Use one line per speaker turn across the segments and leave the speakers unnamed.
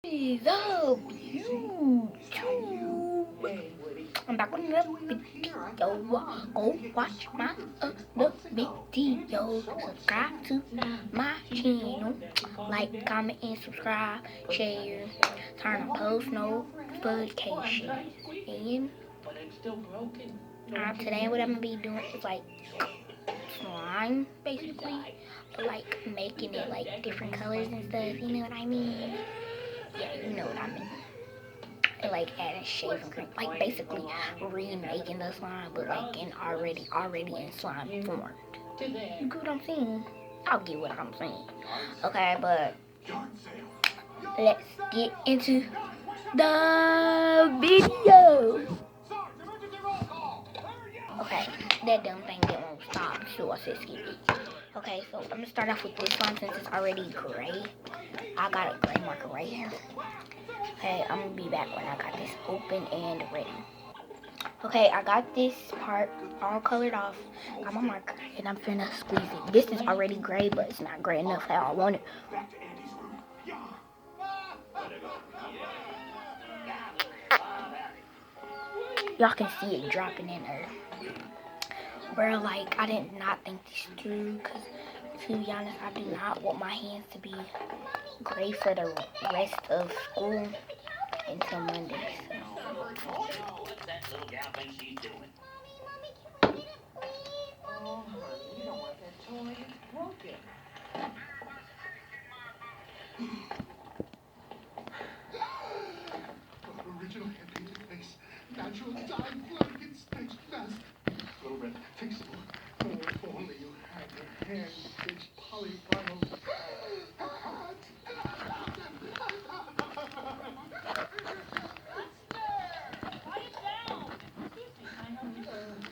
Is up, YouTube? I'm back with another video. Go watch my other video. Subscribe to my channel. Like, comment, and subscribe. Share. Turn on post notifications. And today what I'm gonna be doing is like slime, basically, but like making it like different colors and stuff. You know what I mean? Yeah, you know what I mean. And like adding shaving cream, like basically remaking the slime, but like already in slime form. You get what I'm saying? I'll get what I'm saying. Okay, but let's get into the video. Okay, that dumb thing didn't stop, so I said skip it. Okay, so I'm gonna start off with this one since it's already gray. I got a gray marker right here. Okay, I'm gonna be back when I got this open and ready. Okay, I got this part all colored off. Got my marker, and I'm finna squeeze it. This is already gray, but it's not gray enough how I want it. Y'all can see it dropping in there. Bro, like, I did not think this through, because to be honest, I do not want my hands to be gray for the rest of school until Monday. So.
What's that little gal think she's doing?
Oh, honey, you don't want that toy. It's broken.
Original hand-painted face. Natural dye blood against stitched mask. Little red, take some more. Oh, if only you had your hand-stitched polyvinyl.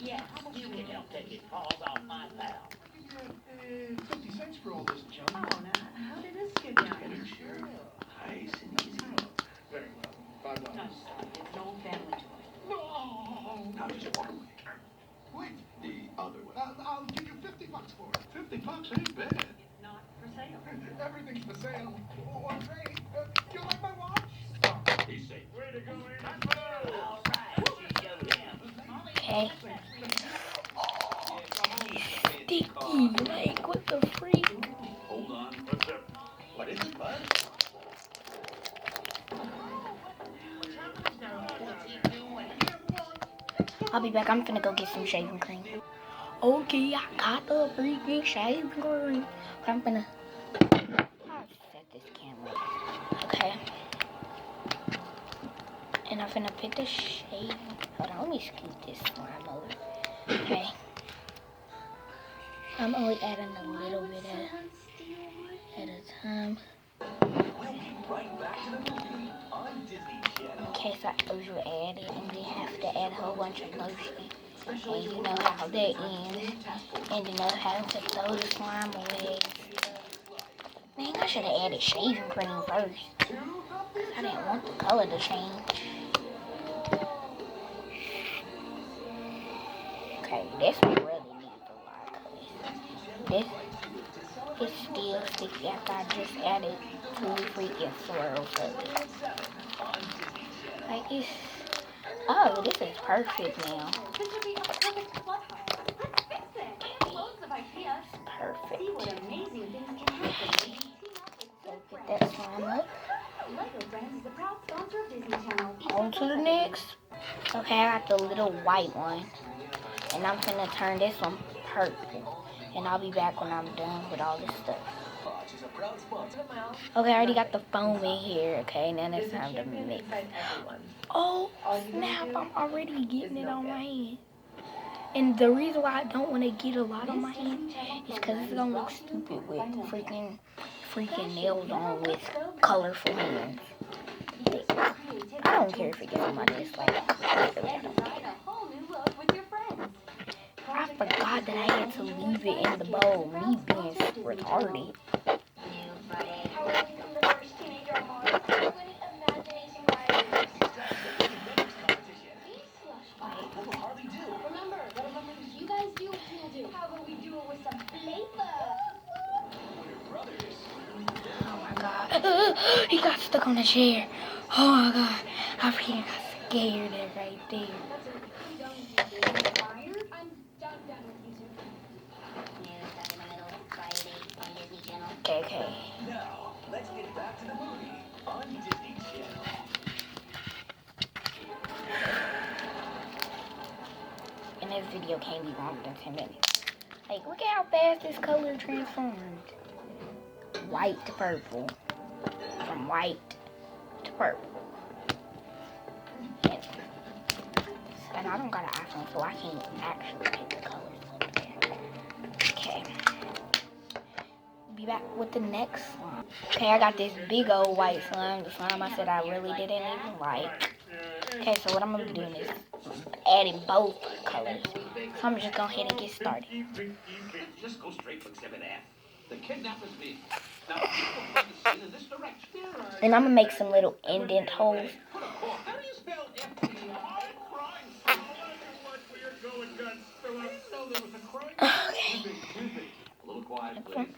Yes, you can help take his paws off my pal.
50 cents for all this junk.
Oh, now, how did this get down
Get
here?
it, Sherry. Nice and easy. Very well. $5.
No, it's an old family toy.
No! Now just walk away. Wait. The other way. I'll give you $50 for it. $50 ain't bad.
It's not for sale.
Everything's for sale. Oh, I'm great. You like my watch?
He's safe.
Way to go, Andy.
All right, she showed him.
Okay. Sticky, like, what the freak?
Hold on. What's up? What is it, bud? What's he doing?
I'll be back. I'm finna go get some shaving cream. Okay, I got the freaking shaving cream. I'm finna set this camera. Okay. And I'm finna put the shaving. Hold on, let me scoot this slime over. Okay. I'm only adding a little bit at a time. In case I over-add it and then have to add a whole bunch of lotion. And you know how that ends. And then having to throw the slime away. Man, I should have added shaving cream first. I didn't want the color to change. Okay, this one really needs a lot of colors. This is still sticky after I just added 2 freaking swirls of it. Like it's, oh, this is perfect now.
This would be a perfect flood home. Let's fix it. Loads of ideas.
Perfect.
See what amazing things can happen.
So get that slime up.
Lego Friends is a proud sponsor of Disney Channel.
On to the next. Okay, I got the little white one. And I'm gonna turn this one purple. And I'll be back when I'm done with all this stuff. Okay, I already got the foam in here. Okay, now it's time to mix. Oh, snap, I'm already getting it on my hand. And the reason why I don't want to get a lot on my hand is because it's going to look stupid with freaking nails on with colorful hands. I don't care if it gets on my wrist. Like, literally, I don't care.
Design a whole new look with your friends.
I forgot that I had to leave it in the bowl. Me being retarded.
You guys do what you'll do. How about we do it with some flavor?
Oh my god. He got stuck on the chair. Oh my god. I freaking got scared right there. Okay.
Now, let's get back to the movie on Disney Channel.
And this video can't be longer than 10 minutes. Like, look at how fast this color transformed. White to purple. From white to purple. And I don't got an iPhone, so I can't actually pick the colors. Okay. Be back with the next slime. Okay, I got this big old white slime. The slime I said I really didn't even like. Okay, so what I'm going to be doing is adding both colors. So I'm just going to go ahead and get started.
Just go straight to Exhibit F. The kidnapper's vehicle. Now, people from the scene in this direction.
And I'm going to make some little indent holes.
How do you spell FBI? Crime scene. What we're going guns. I didn't know there was a crime scene.
Okay.
A little quiet, please.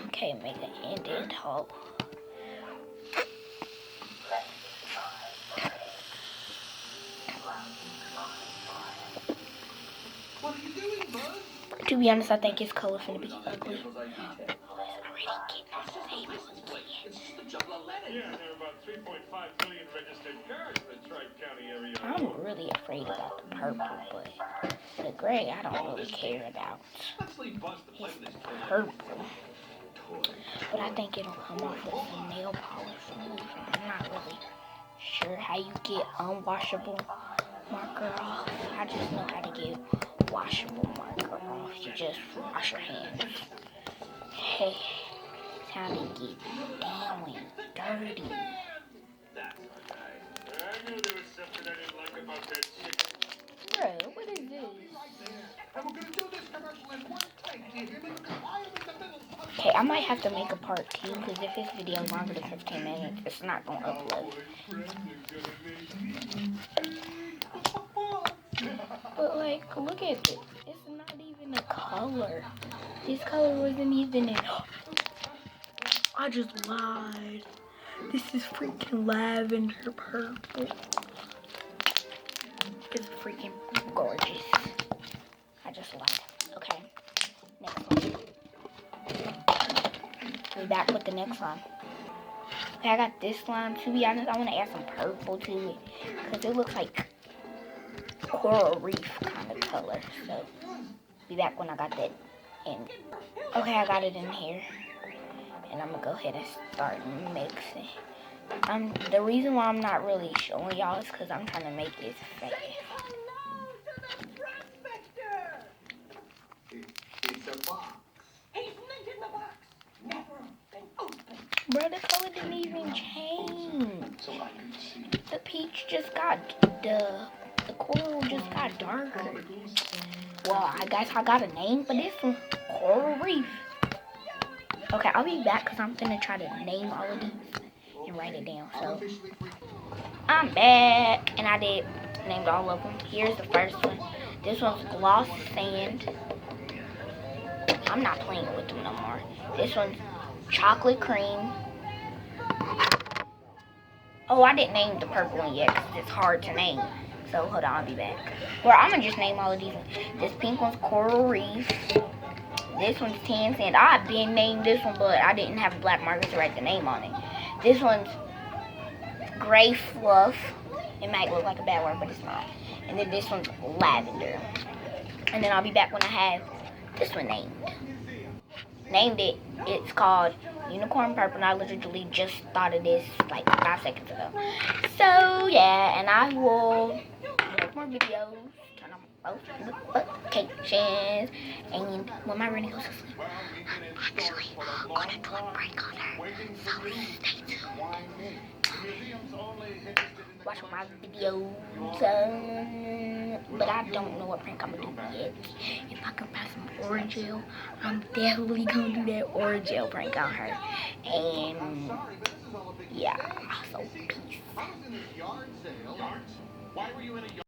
Okay, make an indent hole.
What are you doing, bud?
To be honest, I think his color finna be ugly.
It's just a jumble of letters.
Yeah, there are about 3.5 million registered cars in the Tri-County area.
I'm really afraid about the purple, but the gray I don't really care about.
Let's leave Buzz to play
It's
with
the
this toy.
purple. But I think it'll come off with some nail polish. I'm not really sure how you get unwashable marker off. I just know how to get washable marker off. You just wash your hands. Hey, it's how to get down and dirty.
That's our guy.
I knew there was something I didn't like about that chicken.
Bro, what is this?
And we're gonna do this commercial in one take. Do you hear me? Because I am in the middle of
Okay, I might have to make a part 2 because if this video is longer than 15 minutes, it's not going to upload. But like, look at this. It's not even a color. This color wasn't even in. I just lied. This is freaking lavender purple. It's freaking gorgeous. I just lied. Okay, next one. We're back with the next one. Okay, I got this one. To be honest, I want to add some purple to it because it looks like coral reef kind of color. So, be back when I got that in. Okay, I got it in here. And I'm going to go ahead and start mixing. The reason why I'm not really showing y'all is because I'm trying to make this fast.
It's a box.
He's not in the box. Never been open.
Bro, the color didn't even change.
So I can see.
The peach just got, the coral just got darker. Well, I guess I got a name for this one. Coral Reef. Okay, I'll be back because I'm going to try to name all of these and write it down. So, I'm back. And I named all of them. Here's the first one. This one's Gloss Sand. I'm not playing with them no more. This one's Chocolate Cream. Oh, I didn't name the purple one yet because it's hard to name. So, hold on, I'll be back. Well, I'm going to just name all of these. This pink one's Coral Reef. This one's Tan Sand. I've been named this one, but I didn't have a black marker to write the name on it. This one's Gray Fluff. It might look like a bad word, but it's not. And then this one's Lavender. And then I'll be back when I have this one named. Named it. It's called Unicorn Purple. And I literally just thought of this like 5 seconds ago. So, yeah. And I will make more videos. Turn on both notifications. And when my Rennie goes to sleep, I'm actually going to do a prank on her. So, stay tuned. Watch my videos. But I don't know what prank I'm going to do yet. If I can find some Orajel, I'm definitely going to do that Orajel prank on her. And, yeah. So, peace.
I was in this yard sale. Why were you in a yard?